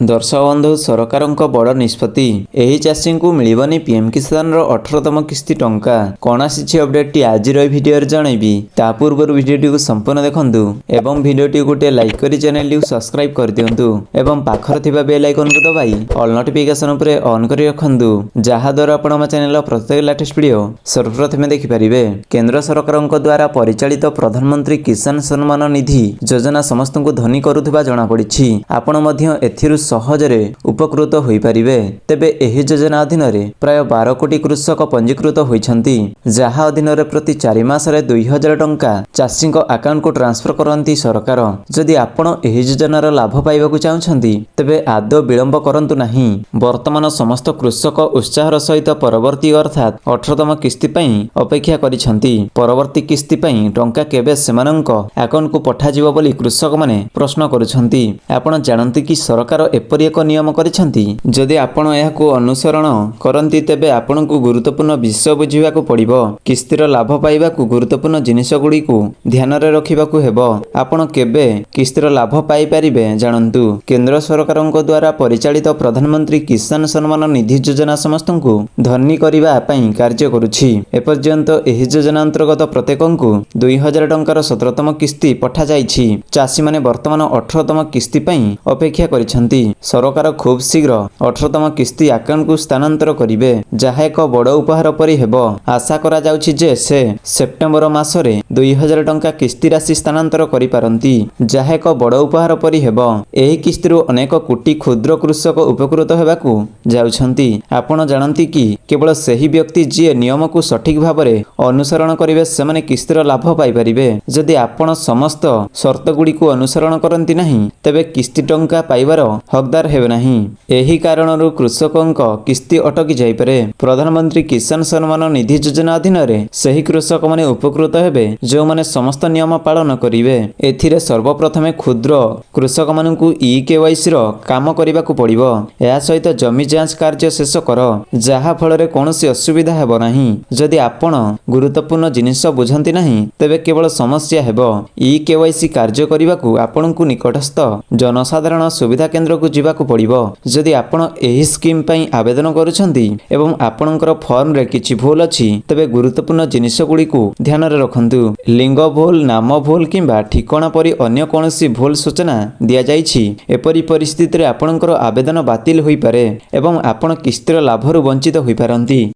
दर्शक बंधु सरकार बड़ निष्पत्ति एही चाषी को मिलबनी पीएम किसान 18तम किस्ती टंका कौन आसी अपडेट टी आज भिडियो जनइबी ता पूर्व भिडियो संपूर्ण देखंतु एवं भिडियो गोटे लाइक करी चैनल को सब्सक्राइब कर दियंतु एवं पाखर थिबा बेल आइकन को दबाई ऑल नोटिफिकेशन उपरे ऑन करी रखंतु जहा द्वारा आपण हम चैनल प्रत्येक लेटेस्ट वीडियो सर्वप्रथमे देखि परिबे। केंद्र सरकार द्वारा परिचालित प्रधानमंत्री किसान सम्मान निधि योजना समस्त को धनी करुवा जना पड़ी। आपण मध्य एथिरु सहजरे उपकृत होई परिबे। तेबे एही योजना अधीन प्राय 12 कोटी कृषक पंजीकृत होइछंती जहा अधीन प्रति 4 मासरे 2000 टंका चाषी अकाउंट को ट्रांसफर करंती सरकार। जदि आपण एही योजनार लाभ पाइबाकु चाहुछंती तेबे आदौ विलंब करंतु नाही। वर्तमान समस्त कृषक उत्साहर सहित परवर्ती अर्थात 18तम किस्ती पई अपेक्षा करिछंती। परवर्ती किस्ती पई टंका केबे सेमानंक अकाउंट को पठा जिवो बोली कृषक माने प्रश्न करुछंती। आपण जानंती कि सरकार एपरि एक नियम करिछंती जदि आपण एहाकु अनुसरण करंती तेबे आपणकु गुरुत्वपूर्ण विषय बुझिबाकु पड़िबो। किस्तीर लाभ पाइबाकु गुरुत्वपूर्ण जिनिस गुडी को ध्यान रे रखिबाकु हेबो। आपण केबे किस्तीर लाभ पाइ परिबे जानंतु। केंद्र सरकारक द्वारा परिचालित प्रधानमंत्री किसान सम्मान निधि योजना समस्तंकु धनी करिबा पई कार्य करूछि। एपर्यंत एही योजना अंतर्गत प्रत्येकंकु 2000 टंकार 17तम किस्ती पठा जाइछि। चाषी माने वर्तमान 18तम किस्ती पई अपेक्षा करिछंती। सरकार खूब शीघ्र 18तम किस्ती अकाउंट को स्थानांतर करिवे जहा एक बड़ उपहार परि हेबो। आशा करा जाउछि जे से सेप्टेम्बर मासरे 2000 टंका किस्ती राशि स्थानांतर करि पारंती जहा एक बड़ उपहार परि हेबो। एही किस्तीरु अनेक कोटी क्षुद्र कृषक उपकृत हेबाकू जाउछंती। आपण जानंती कि केवल सही व्यक्ति जे नियम को सठिक भाबरे अनुसरण करिवे सेमाने किस्तीर लाभ पाइ परिबे। जदि आपण समस्त शर्त गुडी को अनुसरण करंती नाही तेबे किस्ती टंका पाइबार हकदार हेबे नाही। एही कारणरु कृषकंक किस्ती अटकी जाई पारे। प्रधानमंत्री किसान सम्मान निधि योजना अधीन रे सही कृषक माने उपकृत हेबे जो माने समस्त नियम पालन करिवे। एथिरे सर्वप्रथमे क्षुद्र कृषक मानकु ई-केवाईसी रो काम करिबाकू पड़िबो। एहा सहित जमी जांच कार्य शेष कर जहा फलरे कोनोसी असुविधा हेबो नाही। जदि आपण गुरुत्वपूर्ण जिनिस बुझंती नाही तेबे केवल समस्या हेबो। ई-केवाईसी कार्य करिबाकू आपणकु निकटस्थ जनसाधारण सुविधा केंद्र को जिबाकू पड़िबो। जदि आपण एही स्कीम पई आवेदन करूछंती एवं आपणकर फॉर्म रे किछि भूल अछि तबे गुरुत्वपूर्ण जिनिस गुडी को ध्यान रे रखंतु। लिंग भूल, नाम भूल किंबा ठिकाना परि अन्य कोनोसी भूल सूचना दिया जाइछि एपरि परिस्थिति रे आपणकर आवेदन बातिल होई पारे एवं आपण किस्तीर लाभरु वंचित होई पारंती।